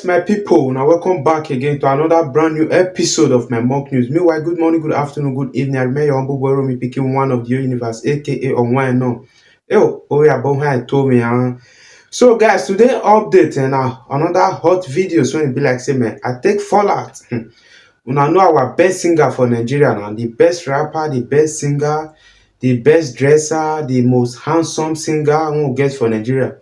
My people, now welcome back again to another brand new episode of my mock news. Meanwhile, good morning, good afternoon, good evening. I remember your humble boy Romy picking one of the universe, aka on why no. Oh yeah, but I told me, So guys, today update and another hot videos when it be like say man, I take Fallout. Una know our best singer for Nigeria now, the best rapper, the best singer, the best dresser, the most handsome singer who gets for Nigeria.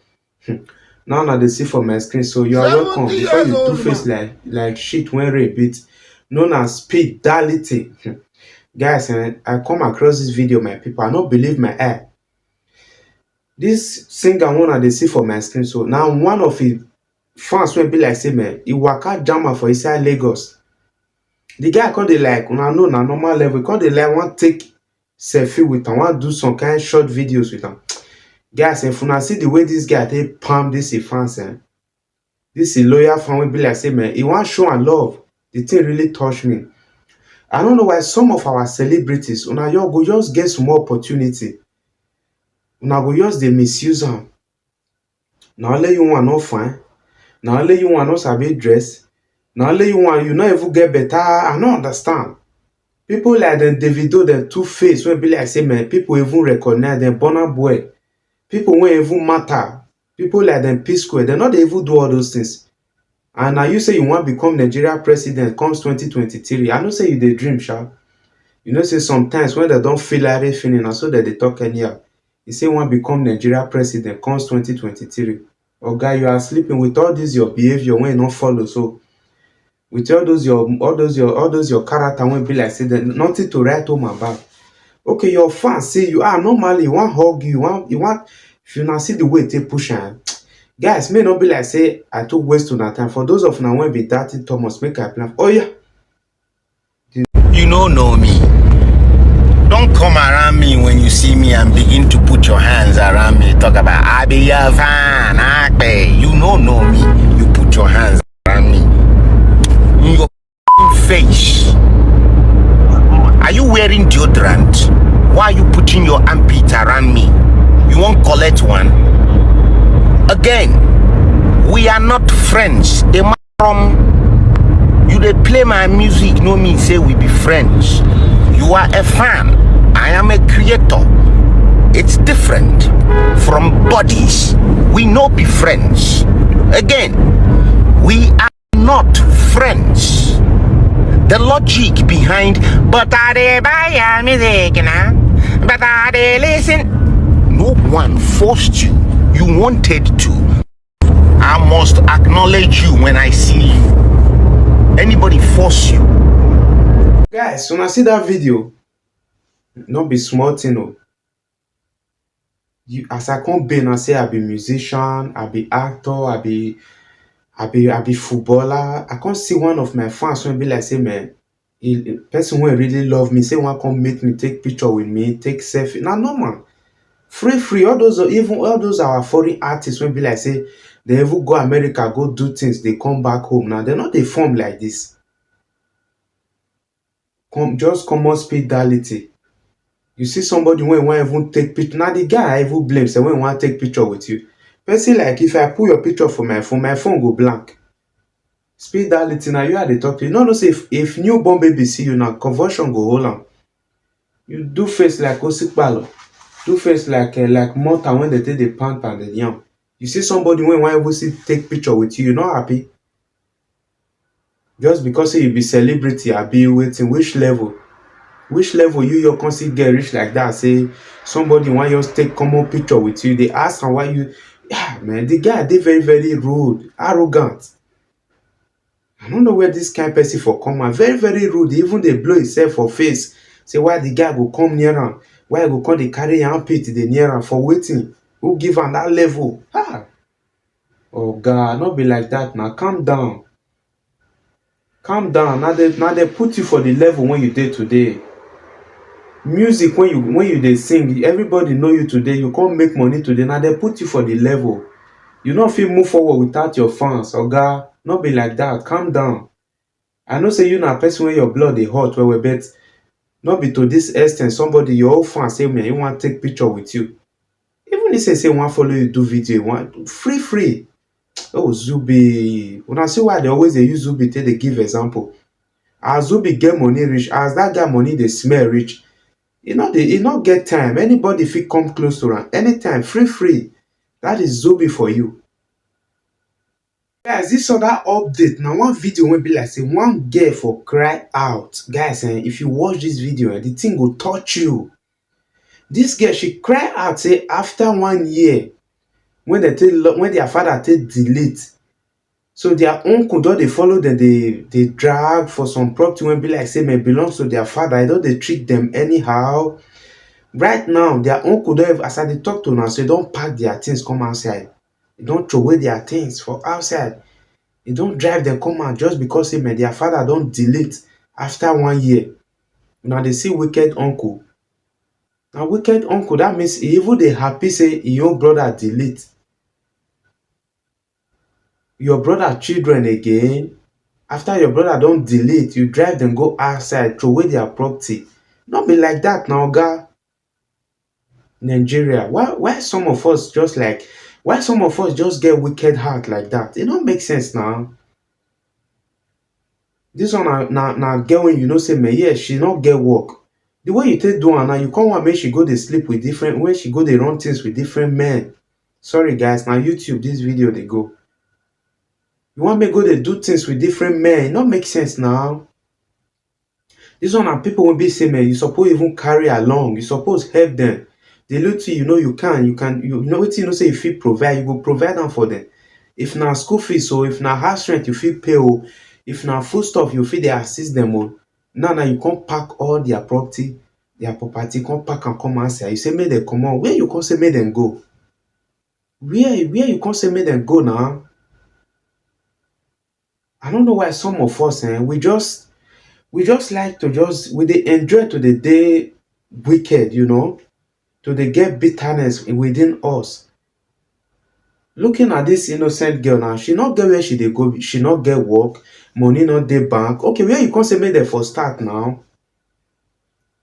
Now they see for my screen, so you are welcome. 70 Before years you do old face man. like shit when rape it, known as speedality. Guys, I come across this video, my people. I don't believe my eye. This singer one they see for my screen, so now one of his fans will be like say man, he waka jammer for inside Lagos. The guy called the like, una know na normal level, called the like want take selfie with him, want do some kind short videos with him. Guys, if una see the way this guy take palm this fans, this is lawyer fan will be like say man, he want show and love. The thing really touched me. I don't know why some of our celebrities, una you go just get some more opportunity. Una go just they misuse them. Now only you want not fine. Now only you want not sabi dress. Now only you want you not even get better. I don't understand. People like them Davido, them Two-Face, will be like say man, people even recognize them Burna Boy. People won't even matter. People like them P-Square, they not even do all those things. And now you say you want to become Nigeria president comes 2023. I don't say you the dream, sha. You know, say sometimes when they don't feel like they feeling, and so that they talk anyhow. You say you want to become Nigeria president comes 2023. Oh guy, you are sleeping with all this your behavior when you don't follow. So with all those your character when be like say that nothing to write home about. Okay, your fans say you are normally you want hug you want if you not see the way they push am. Guys, may not be like say I took waste to that time. For those of now when be dirty Thomas, make I plan. Oh yeah. You don't know me. Don't come around me when you see me and begin to put your hands around me. Talk about I be your fan. You don't know me. You put your hands around me. In your face. Are you wearing deodorant? Why are you putting your armpit around me? You won't collect one? Again, we are not friends. You they play my music, no mean say we be friends. You are a fan. I am a creator. It's different from bodies. We no be friends. Again, we are not friends. The logic behind, but are they buy your music now? But are they listen? No one forced you. You wanted to. I must acknowledge you when I see you. Anybody force you? Guys, when I see that video, not be smart, you know. As I come be and say I be musician, I be actor, I be footballer. I can't see one of my fans when be like say man, person who really love me, say one come meet me, take picture with me, take selfie. Now no man. Free. All those our foreign artists when be like say they even go America, go do things, they come back home. Now they're not they form like this. Just common speedality. You see somebody when want even take picture. Now the guy I even blame say when want take picture with you. Person like if I pull your picture for my phone go blank. Speedality now you are the talk to. You know say if newborn baby see you now, conversion go hold on. You do face like Osikpalo. Do face like Mota when they take the pant and the yam. You see somebody when want even see take picture with you, you're not happy. Just because say you be celebrity, I be waiting which level you your concert get reach like that. Say somebody want just take common picture with you. They ask am why you man, the guy they very, very rude, arrogant. I don't know where this kind of person for come and very, very rude. Even they blow himself for face. Say why the guy go come near him? Why go come they carry armpit the near him for waiting? Who give him that level? Oh God, not be like that now. Calm down. Calm down. Now they put you for the level when you did today. Music when you they sing, everybody know you today. You can't make money today. Now they put you for the level. You not feel move forward without your fans. Oh God, not be like that. Calm down. I know say you na person when your blood they hot where we bet. Not be to this extent. Somebody your old fan say man, you want take picture with you. Even if say want follow you do video, want free. Oh, Zubi. When I see why they always they use Zubi till they give example. As Zubi get money rich, as that guy money they smell rich. He not get time. Anybody fit come close to him. Anytime, free. That is Zubi for you. Guys, this other update. Now one video will be like say one girl for cry out. Guys, if you watch this video, the thing will touch you. This girl, she cry out say after 1 year, when their father take delete, so their uncle don dey follow them, they drag for some property when be like say may belongs to their father. I don't they treat them anyhow. Right now, their uncle don't as I dey talk to now, so they don't pack their things come outside. They don't throw away their things for outside. They don't drive them come out just because say their father don't delete after 1 year. Now they see wicked uncle. Now wicked uncle, that means even they happy say your brother delete. Your brother children again. After your brother don't delete, you drive them go outside, throw away their property. Not be like that now, guy. Nigeria. Why some of us just get wicked heart like that? It don't make sense now. This one now girl when you know say me, yeah, she not get work. The way you take do her now, you can't want make she go to sleep with different, when she go they run things with different men. Sorry guys, now YouTube this video they go. You want me go they do things with different men? It not make sense now. This one and people will be saying, man, you suppose even carry along. You suppose help them. They look to you know you know what you know say if you provide, you go provide them for them. If na school fees, so if na house rent, you feel pay. If na food stuff, you feel they assist them. Now you can't pack all their property, come pack and come outside. You say make them come on. Where you can't say make them go? Where you can't say make them go now? I don't know why some of us we just like to they enjoy to the day wicked, you know, to they get bitterness within us. Looking at this innocent girl now, she not get where she they go, she not get work, money not dey bank. Okay, where you can't say make them for start now?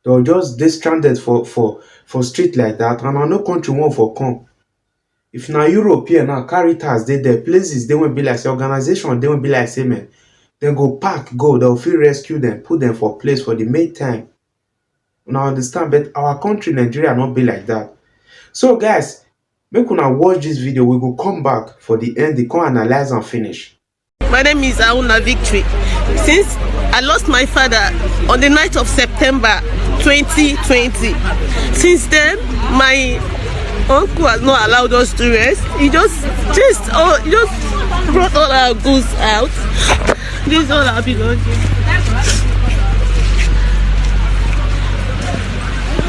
They'll just they stranded for street like that, and I no country one for come. If na European now, Caritas, their places, they won't be like say organization, they won't be like say man. Then go pack, go, they'll feel rescue them, put them for place for the main time. Now understand, but our country, Nigeria, not be like that. So guys, make una watch this video. We go come back for the end, they come analyze and finish. My name is Auna Victory. Since I lost my father on the 9th of September 2020, since then my uncle has not allowed us to rest. He just brought all our goods out. This is all our belongings.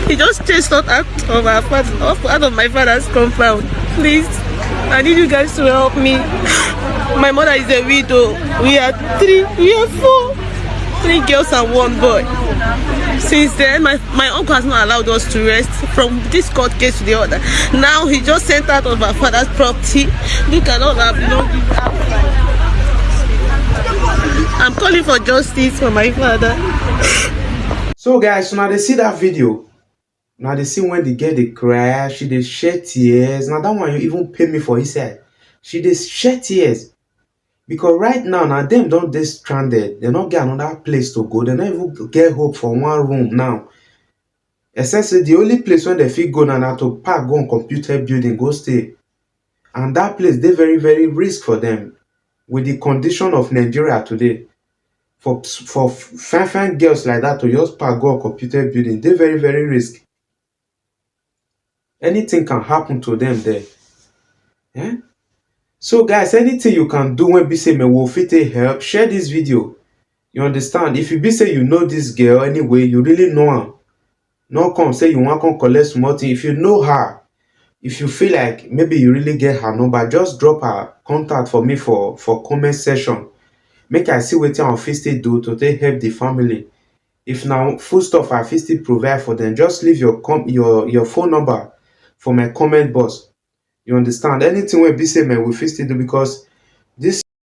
He just chased us out of my father's compound. Please, I need you guys to help me. My mother is a widow. We are three girls and one boy. Since then, my uncle has not allowed us to rest from this court case to the other. Now he just sent out of my father's property. Look at all our belongings outside. I'm calling for justice for my father. So guys, so now they see that video. Now they see when they get the cry, she they shed tears. Now that one you even pay me for his head. She they shed tears. Because right now them don't they stranded. They not get another place to go. They not even get hope for one room now. Essentially, the only place when they feel go now to park, go on computer building, go stay. And that place they very, very risk for them. With the condition of Nigeria today. For fine girls like that to just park, go on computer building, they very, very risk. Anything can happen to them there. Yeah? So guys, anything you can do when be say me will fit help, share this video. You understand? If you be say you know this girl anyway, you really know her. No come say you want to collect small thing. If you know her, if you feel like maybe you really get her number, just drop her contact for me for comment section. Make I see what I fit still do to take help the family. If now food stuff I fit still provide for them, just leave your phone number for my comment box. You understand? Anything we be say man we fit still do, because this